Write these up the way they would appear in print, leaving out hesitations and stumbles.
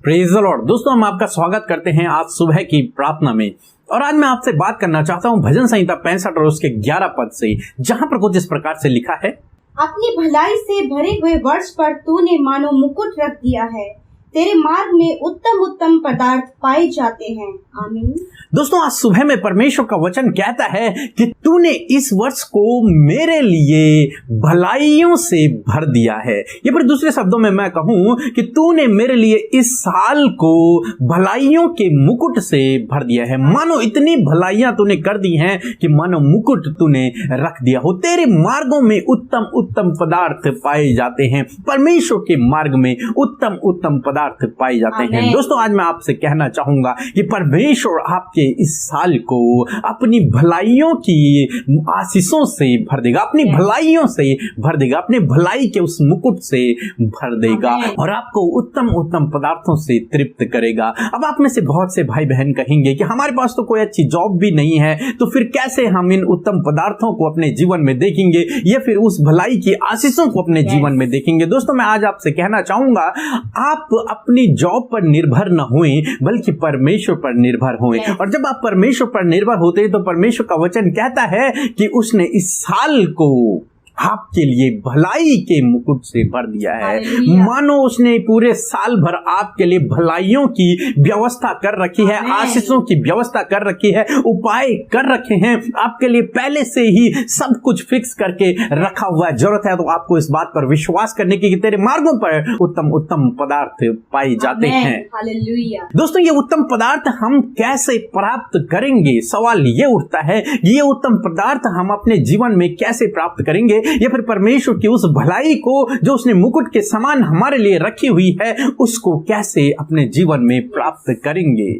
Praise the Lord. दोस्तों, हम आपका स्वागत करते हैं आज सुबह की प्रार्थना में। और आज मैं आपसे बात करना चाहता हूं भजन संहिता 65 और उसके 11 पद से, जहां पर कुछ इस प्रकार से लिखा है। अपनी भलाई से भरे हुए वर्ष पर तूने मानो मुकुट रख दिया है, तेरे मार्ग में उत्तम उत्तम पदार्थ पाए जाते हैं। आमीन। दोस्तों, आज सुबह में परमेश्वर का वचन कहता है कि तूने इस वर्ष को मेरे लिए भलाइयों से भर दिया है। या फिर दूसरे शब्दों में मैं कहूं कि तूने मेरे लिए इस साल को भलाइयों के मुकुट से भर दिया है। मानो इतनी भलाइयां तूने कर दी हैं कि मानो मुकुट तूने रख दिया हो। तेरे मार्गों में उत्तम उत्तम पदार्थ पाए जाते हैं। परमेश्वर के मार्ग में उत्तम उत्तम पदार्थ पाए जाते हैं। दोस्तों, आज मैं आपसे कहना चाहूंगा कि परमेश्वर आपके इस साल को अपनी भलाइयों की आशीषों से भर देगा, अपनी भलाइयों से भर देगा, अपने भलाई के उस मुकुट से भर देगा और आपको उत्तम उत्तम पदार्थों से तृप्त करेगा। अब आप में से बहुत से भाई बहन कहेंगे कि हमारे पास तो कोई अच्छी जॉब भी नहीं है, तो फिर कैसे हम इन उत्तम पदार्थों को अपने जीवन में देखेंगे या फिर उस भलाई की आशीषों को अपने जीवन में देखेंगे। दोस्तों, मैं आज आपसे कहना चाहूंगा, आप अपनी जॉब पर निर्भर न होएं, बल्कि परमेश्वर पर निर्भर होएं। और जब आप परमेश्वर पर निर्भर होते हैं तो परमेश्वर का वचन कहता है कि उसने इस साल को आपके लिए भलाई के मुकुट से भर दिया है। मानो उसने पूरे साल भर आपके लिए भलाइयों की व्यवस्था कर रखी है, आशीषों की व्यवस्था कर रखी है, उपाय कर रखे हैं आपके लिए, पहले से ही सब कुछ फिक्स करके रखा हुआ है। जरूरत है तो आपको इस बात पर विश्वास करने की कि तेरे मार्गों पर उत्तम उत्तम पदार्थ पाए जाते हैं। दोस्तों, ये उत्तम पदार्थ हम कैसे प्राप्त करेंगे? सवाल ये उठता है, ये उत्तम पदार्थ हम अपने जीवन में कैसे प्राप्त करेंगे या फिर परमेश्वर की उस भलाई को जो उसने मुकुट के समान हमारे लिए रखी हुई है, उसको कैसे अपने जीवन में प्राप्त करेंगे?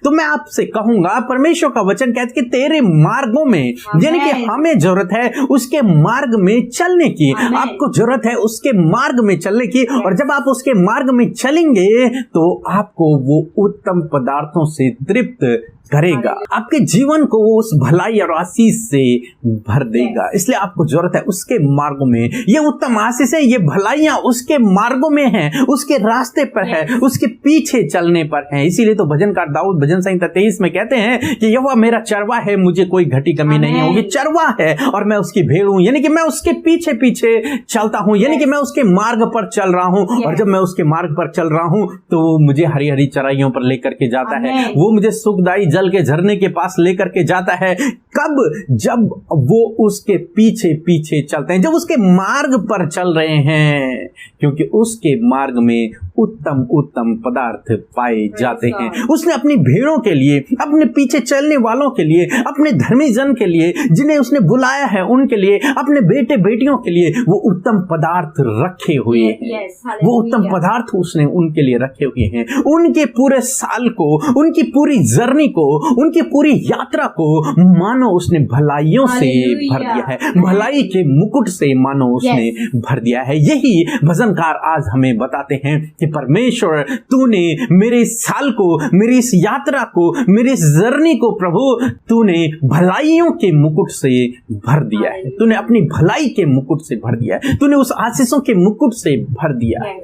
तो मैं आपसे कहूंगा, परमेश्वर का वचन कहता है कि तेरे मार्गों में, यानी कि हमें जरूरत है उसके मार्ग में चलने की, आपको जरूरत है उसके मार्ग में चलने की। और जब आप उसके मार्ग में चलेंगे तो आपको वो उत्तम पदार्थों से तृप्त करेगा, आपके जीवन को वो उस भलाई और आशीष से भर देगा। इसलिए आपको जरूरत है उसके मार्गों में, ये उत्तम आशीष है, ये भलाइयां उसके मार्गों में हैं, उसके रास्ते पर है, उसके पीछे चलने पर है। इसीलिए तो भजनकार दाऊद भजन संहिता 23 में कहते हैं कि यहोवा मेरा चरवा है, मुझे कोई घटी कमी नहीं होगी। चरवा है और मैं उसकी भेड़ हूं, यानी कि मैं उसके पीछे पीछे चलता हूं, यानी कि मैं उसके मार्ग पर चल रहा हूं। और जब मैं उसके मार्ग पर चल रहा हूं तो वो मुझे हरी हरी चराइयों पर लेकर के जाता है, वो मुझे सुखदाई जल के झरने के पास लेकर के जाता है। कब? जब वो उसके पीछे पीछे चलते हैं, जब उसके मार्ग पर चल रहे हैं, क्योंकि उसके मार्ग में उत्तम उत्तम पदार्थ पाए जाते हैं। उसने अपनी भेड़ों के लिए, अपने पीछे चलने वालों के लिए, अपने धर्मी जन के लिए, जिन्हें उसने बुलाया है उनके लिए, अपने बेटे बेटियों के लिए वो उत्तम पदार्थ रखे हुए हैं। वो उत्तम पदार्थ उसने उनके लिए रखे हुए हैं। उनके पूरे साल को, उनकी पूरी जर्नी को, उनकी पूरी यात्रा को मानो उसने भलाइयों से भर दिया है, भलाई के मुकुट से मानो उसने भर दिया है। यही भजनकार आज हमें बताते हैं कि परमेश्वर, तूने मेरे इस साल को, मेरी इस यात्रा को, मेरी इस जर्नी को प्रभु तूने भलाइयों के मुकुट से भर दिया है। तूने अपनी भलाई के मुकुट से भर दिया है, तूने उस आशीषों के मुकुट से भर दिया है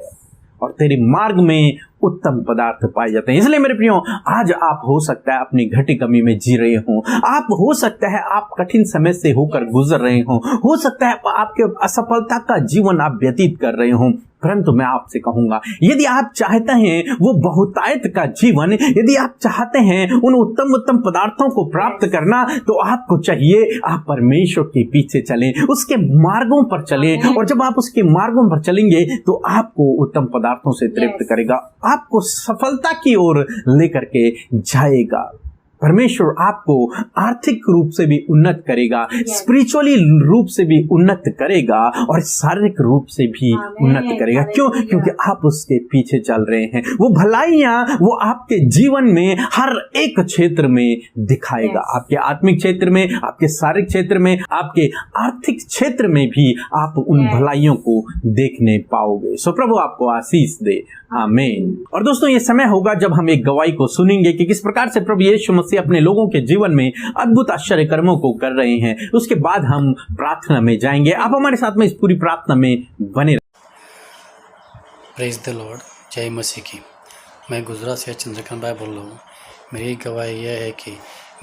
और तेरे मार्ग में उत्तम पदार्थ पाए जाते हैं। इसलिए मेरे प्रियो, आज आप हो सकता है अपनी घटी कमी में जी रहे हो, आप हो सकता है आप कठिन समय से होकर गुजर रहे हो सकता है आपके असफलता का जीवन आप व्यतीत कर रहे हो, परंतु मैं आपसे कहूंगा, यदि आप चाहते हैं वो बहुतायत का जीवन, यदि आप चाहते हैं उन उत्तम उत्तम पदार्थों को प्राप्त करना, तो आपको चाहिए आप परमेश्वर के पीछे चलें, उसके मार्गों पर चलें। और जब आप उसके मार्गों पर चलेंगे तो आपको उत्तम पदार्थों से तृप्त करेगा, आपको सफलता की ओर लेकर के जाएगा। परमेश्वर आपको आर्थिक रूप से भी उन्नत करेगा, स्पिरिचुअली रूप से भी उन्नत करेगा और शारीरिक रूप से भी उन्नत करेगा। क्यों? क्योंकि आप उसके पीछे चल रहे हैं। वो भलाइयां वो आपके जीवन में हर एक क्षेत्र में दिखाएगा, आपके आत्मिक क्षेत्र में, आपके शारीरिक क्षेत्र में, आपके आर्थिक क्षेत्र में भी आप उन भलाइयों को देखने पाओगे। सो प्रभु आपको आशीष दे। आमीन। और दोस्तों, ये समय होगा जब हम एक गवाही को सुनेंगे कि किस प्रकार से प्रभु यीशु मसीह अपने लोगों के जीवन में अद्भुत आश्चर्य कर्मों को कर रहे हैं। उसके बाद हम प्रार्थना में जाएंगे। आप हमारे साथ में इस पूरी प्रार्थना में बने। Praise the Lord. जय मसीह की। मैं गुजरात से चंद्रकांत भाई बोल रहा हूँ। मेरी गवाही यह है कि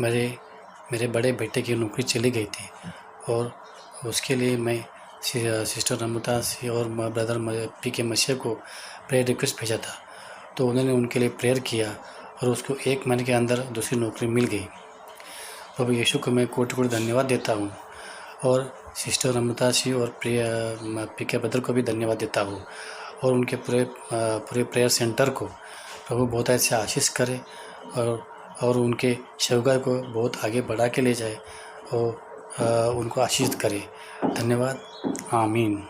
मेरे बड़े बेटे की नौकरी चली गई थी और उसके लिए मैं सिस्टर नम्रता सी और ब्रदर PK मसीह को प्रेयर रिक्वेस्ट भेजा था, तो उन्होंने उनके लिए प्रेयर किया और उसको 1 महीने के अंदर दूसरी नौकरी मिल गई। प्रभु यीशु को मैं कोटि धन्यवाद देता हूँ और सिस्टर नम्रता सी और PK ब्रदर को भी धन्यवाद देता हूँ और उनके पूरे प्रेयर सेंटर को प्रभु बहुत ऐसे आशीष करे और उनके सेवकाई को बहुत आगे बढ़ा के ले जाए और उनको आशीष करे। धन्यवाद। आमीन।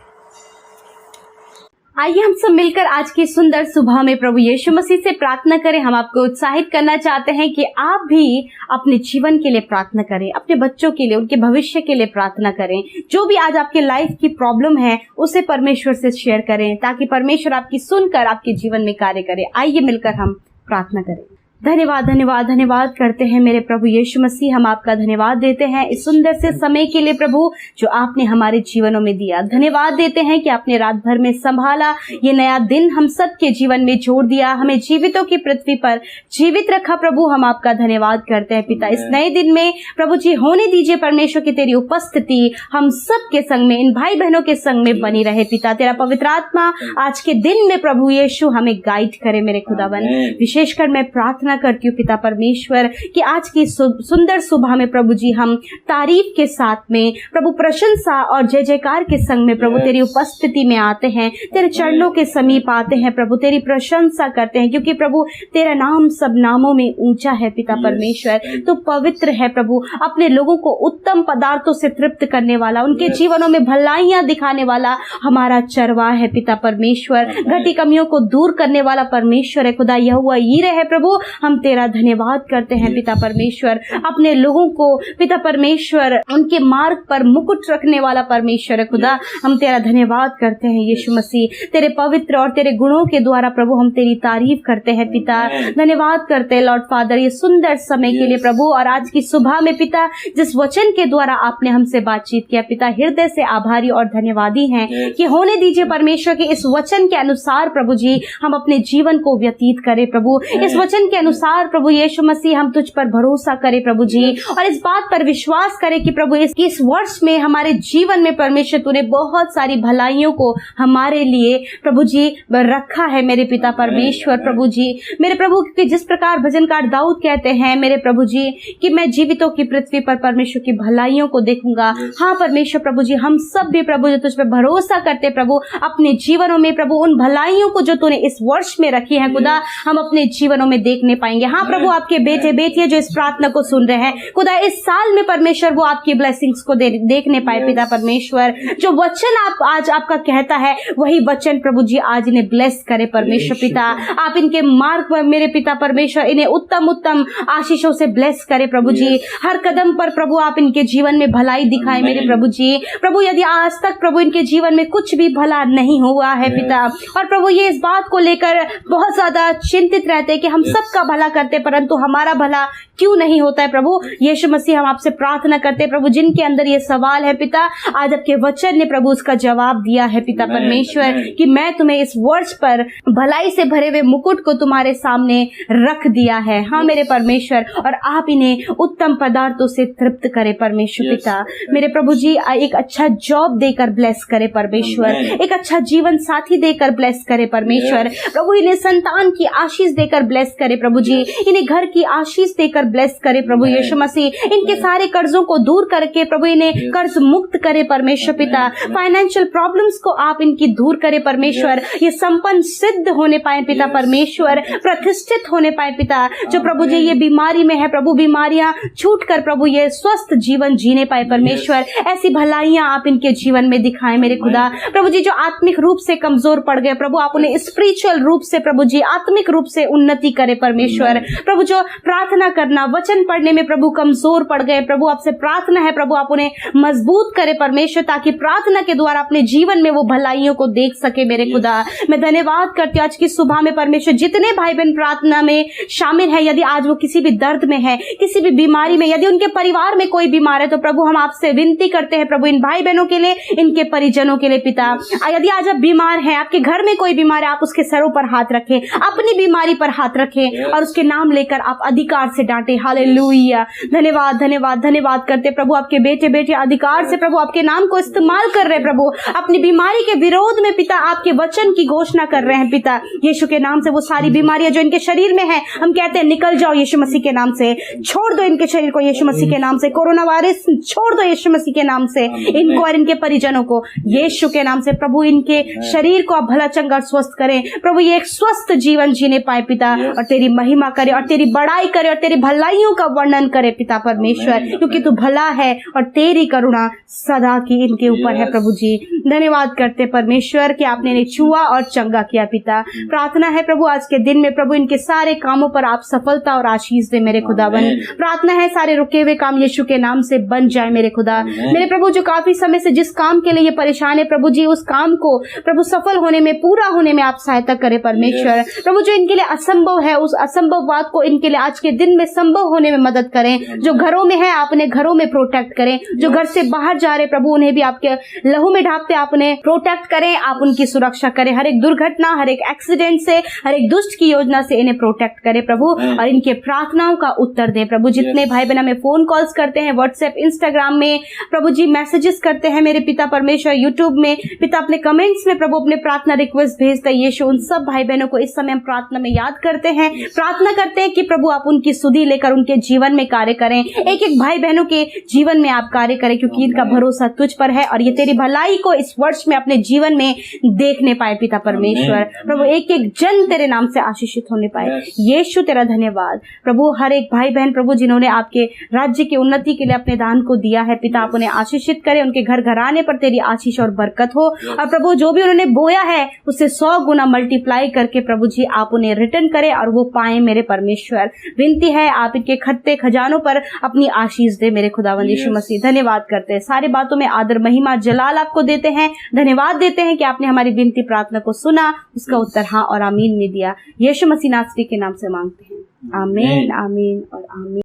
आइए हम सब मिलकर आज की सुंदर सुबह में प्रभु यीशु मसीह से प्रार्थना करें। हम आपको उत्साहित करना चाहते हैं कि आप भी अपने जीवन के लिए प्रार्थना करें, अपने बच्चों के लिए, उनके भविष्य के लिए प्रार्थना करें। जो भी आज आपके लाइफ की प्रॉब्लम है उसे परमेश्वर से शेयर करें ताकि परमेश्वर आपकी सुनकर आपके जीवन में कार्य करे। आइए मिलकर हम प्रार्थना करें। धन्यवाद धन्यवाद धन्यवाद करते हैं मेरे प्रभु यीशु मसीह। हम आपका धन्यवाद देते हैं इस सुंदर से समय के लिए प्रभु जो आपने हमारे जीवनों में दिया। धन्यवाद देते हैं कि आपने रात भर में संभाला, ये नया दिन हम सब के जीवन में जोड़ दिया, हमें जीवितों की पृथ्वी पर जीवित रखा। प्रभु हम आपका धन्यवाद करते हैं पिता। इस नए दिन में प्रभु जी होने दीजिए परमेश्वर की तेरी उपस्थिति हम सब के संग में, इन भाई बहनों के संग में बनी रहे पिता। तेरा पवित्र आत्मा आज के दिन में प्रभु यीशु हमें गाइड करे मेरे खुदावन। विशेषकर मैं प्रार्थना करती हूँ पिता परमेश्वर कि आज की सुंदर सुबह में प्रभु जी हम तारीफ के साथ में प्रभु प्रशंसा और जय जयकार के संग में प्रभु तेरी उपस्थिति में आते हैं, तेरे चरणों के समीप आते हैं प्रभु, तेरी प्रशंसा करते हैं क्योंकि प्रभु तेरा नाम सब नामों में ऊंचा है पिता परमेश्वर। तो पवित्र है प्रभु, अपने लोगों को उत्तम पदार्थों से तृप्त करने वाला, उनके जीवनों में भलाइयां दिखाने वाला हमारा चरवाहा है पिता परमेश्वर। घटी कमियों को दूर करने वाला परमेश्वर है खुदा यहोवा यीरे है प्रभु। हम तेरा धन्यवाद करते हैं पिता परमेश्वर। अपने लोगों को पिता परमेश्वर उनके मार्ग पर मुकुट रखने वाला परमेश्वर है खुदा। हम तेरा धन्यवाद करते हैं यीशु मसीह। तेरे पवित्र और तेरे गुणों के द्वारा प्रभु हम तेरी तारीफ करते हैं पिता। धन्यवाद करते हैं लॉर्ड फादर ये सुंदर समय के लिए प्रभु। और आज की सुबह में पिता जिस वचन के द्वारा आपने हमसे बातचीत किया पिता, हृदय से आभारी और धन्यवादी हैं कि होने दीजिए परमेश्वर के इस वचन के अनुसार प्रभु जी हम अपने जीवन को व्यतीत करें प्रभु। इस वचन के अनुसार प्रभु यीशु मसीह हम तुझ पर भरोसा करें प्रभु जी और इस बात पर विश्वास करें कि प्रभु इस वर्ष में हमारे जीवन में परमेश्वर तूने बहुत सारी भलाइयों को हमारे लिए प्रभु जी रखा है मेरे पिता परमेश्वर। प्रभु जी मेरे प्रभु कि जिस प्रकार भजनकार दाऊद कहते हैं मेरे प्रभु जी कि मैं जीवितों की पृथ्वी पर परमेश्वर की भलाइयों को देखूंगा। हाँ परमेश्वर प्रभु जी हम सब भी प्रभु जो तुझ पर भरोसा करते प्रभु अपने जीवनों में प्रभु उन भलाइयों को जो तूने इस वर्ष में रखी है खुदा हम अपने जीवनों में देखने पाएंगे। हाँ प्रभु आपके बेटे बेटियां जो इस प्रार्थना को सुन रहे हैं खुदा इस साल में परमेश्वर वो आपकी ब्लेसिंग्स को देखने पाए पिता परमेश्वर। जो वचन आप आज आपका कहता है वही वचन प्रभु जी आज इन्हें ब्लेस करे परमेश्वर पिता। आप इनके मार्ग पर मेरे पिता परमेश्वर इन्हें उत्तम उत्तम आशीषों से ब्लेस करे प्रभु जी। हर कदम पर प्रभु आप इनके जीवन में भलाई दिखाए मेरे प्रभु जी। प्रभु यदि आज तक प्रभु इनके जीवन में कुछ भी भला नहीं हुआ है पिता और प्रभु ये इस बात को लेकर बहुत ज्यादा चिंतित रहते हैं कि हम सबका भला करते परंतु हमारा भला क्यों नहीं होता है प्रभु यीशु मसीह हम आपसे प्रार्थना करते हैं प्रभु जिनके अंदर ये सवाल है पिता आज आपके वचन ने प्रभु उसका जवाब दिया है पिता परमेश्वर कि मैं तुम्हें इस वर्ष पर भलाई से भरे हुए मुकुट को तुम्हारे सामने रख दिया है। हाँ मेरे परमेश्वर और आप इन्हें उत्तम पदार्थों से तृप्त करे परमेश्वर पिता। मेरे प्रभु जी एक अच्छा जॉब देकर ब्लेस करे परमेश्वर, एक अच्छा जीवन साथी देकर ब्लेस करे परमेश्वर। प्रभु इन्हें संतान की आशीष देकर ब्लेस करे प्रभु जी, इन्हें घर की आशीष देकर ब्लेस करे प्रभु यीशु मसीह। इनके सारे कर्जों को दूर करके प्रभु इन्हें कर्ज मुक्त करे परमेश्वर पिता। फाइनेंशियल प्रॉब्लम्स को आप इनकी दूर करे परमेश्वर। ये संपन्न सिद्ध होने पाए पिता परमेश्वर, प्रतिष्ठित होने पाए पिता। जो प्रभु जी ये बीमारी में है प्रभु बीमारियां छूट कर प्रभु ये स्वस्थ जीवन जीने पाए परमेश्वर। ऐसी भलाइयां आप इनके जीवन में दिखाएं मेरे खुदा। प्रभु जी जो आत्मिक रूप से कमजोर पड़ गए प्रभु आप उन्हें स्पिरिचुअल रूप से प्रभु जी आत्मिक रूप से उन्नति करे परमेश्वर परमेश्वर। प्रभु जो प्रार्थना करना, वचन पढ़ने में प्रभु कमजोर पड़ गए, प्रभु आपसे प्रार्थना है प्रभु आप उन्हें मजबूत करे परमेश्वर, ताकि प्रार्थना के द्वारा अपने जीवन में वो भलाइयों को देख सके मेरे खुदा। मैं धन्यवाद करती हूँ आज की सुबह में परमेश्वर, जितने भाई बहन प्रार्थना में शामिल है, यदि आज वो किसी भी दर्द में है, किसी भी बीमारी में, यदि उनके परिवार में कोई बीमार है, तो प्रभु हम आपसे विनती करते हैं प्रभु इन भाई बहनों के लिए, इनके परिजनों के लिए पिता। यदि आज आप बीमार हैं, आपके घर में कोई बीमार है, आप उसके सरों पर हाथ रखें, अपनी बीमारी पर हाथ रखें और उसके नाम लेकर आप अधिकार से डांटे। हालेलुया। धन्यवाद धन्यवाद धन्यवाद करते प्रभु, आपके बेटे बेटे अधिकार से प्रभु आपके नाम को इस्तेमाल कर रहे हैं प्रभु, अपनी बीमारी के विरोध में पिता आपके वचन की घोषणा कर रहे हैं पिता। यीशु के नाम से वो सारी बीमारियां जो इनके शरीर में है, हम कहते हैं निकल जाओ यीशु मसीह के नाम से, छोड़ दो इनके शरीर को यीशु मसीह के नाम से। कोरोना वायरस छोड़ दो यीशु मसीह के नाम से, इनको और इनके परिजनों को यीशु के नाम से प्रभु इनके शरीर को आप भला चंगा स्वस्थ करें प्रभु, ये एक स्वस्थ जीवन जीने पाए पिता, और तेरी महिमा करे और तेरी बड़ाई करे और तेरी भलाइयों का वर्णन करे पिता परमेश्वर, क्योंकि तू भला है और तेरी करुणा सदा की इनके ऊपर है प्रभु जी। धन्यवाद करते परमेश्वर कि आपने इन्हें छुआ और चंगा किया पिता। प्रार्थना है प्रभु आज के दिन में प्रभु इनके सारे कामों पर आप सफलता और आशीष दे मेरे खुदावन। प्रार्थना है सारे रुके हुए काम यीशु के नाम से बन जाए मेरे खुदा। मेरे प्रभु जो काफी समय से जिस काम के लिए ये परेशान है प्रभु जी, उस काम को प्रभु सफल होने में, पूरा होने में आप सहायता करें परमेश्वर। प्रभु जो इनके लिए असंभव है, उस असंभव बात को इनके लिए आज के दिन में संभव होने में मदद करें। जो घरों में है आप उन्हें घरों में प्रोटेक्ट करें, जो घर से बाहर जा रहे प्रभु उन्हें भी आपके लहू में ढांपते आप उन्हें प्रोटेक्ट करें, आप उनकी सुरक्षा करें। हर एक दुर्घटना, हर एक एक्सीडेंट से, हर एक दुष्ट की योजना से इन्हें प्रोटेक्ट करें प्रभु, और इनके प्रार्थनाओं का उत्तर दें प्रभु। जितने भाई बहन हमें फोन कॉल्स करते हैं, व्हाट्सएप, इंस्टाग्राम में प्रभु जी मैसेजेस करते हैं मेरे पिता परमेश्वर, यूट्यूब में पिता अपने कमेंट्स में प्रभु अपने प्रार्थना रिक्वेस्ट भेजते हैं यीशु, उन सब भाई बहनों को इस समय हम प्रार्थना में याद करते हैं, प्रार्थना करते हैं कि प्रभु आप उनकी सुधि लेकर उनके जीवन में कार्य करें, एक एक भाई बहनों के जीवन में आप कार्य करें, क्योंकि इनका भरोसा तुझ पर है और ये तेरी भलाई को इस वर्ष में अपने जीवन में देखने पाए पिता परमेश्वर। प्रभु एक एक जन तेरे नाम से आशीषित होने पाए यीशु, तेरा धन्यवाद प्रभु। हर एक भाई बहन प्रभु जिन्होंने आपके राज्य की उन्नति के लिए अपने दान को दिया है पिता, आप उन्हें आशीषित करें, उनके घर घराने पर तेरी आशीष और बरकत हो, और प्रभु जो भी उन्होंने बोया है उससे 100 गुना मल्टीप्लाई करके प्रभु जी आप उन्हें रिटर्न करें और वो पाए मेरे परमेश्वर। विनती है आप इनके खत्ते खजानों पर अपनी आशीष दे मेरे खुदावंद यीशु मसीह। धन्यवाद करते हैं, सारी बातों में आदर महिमा जलाल आपको देते हैं, धन्यवाद देते हैं कि आपने हमारी विनती प्रार्थना को सुना, उसका उत्तर हाँ और आमीन में दिया। यीशु मसीह नासरी के नाम से मांगते हैं, आमीन आमीन और आमीन।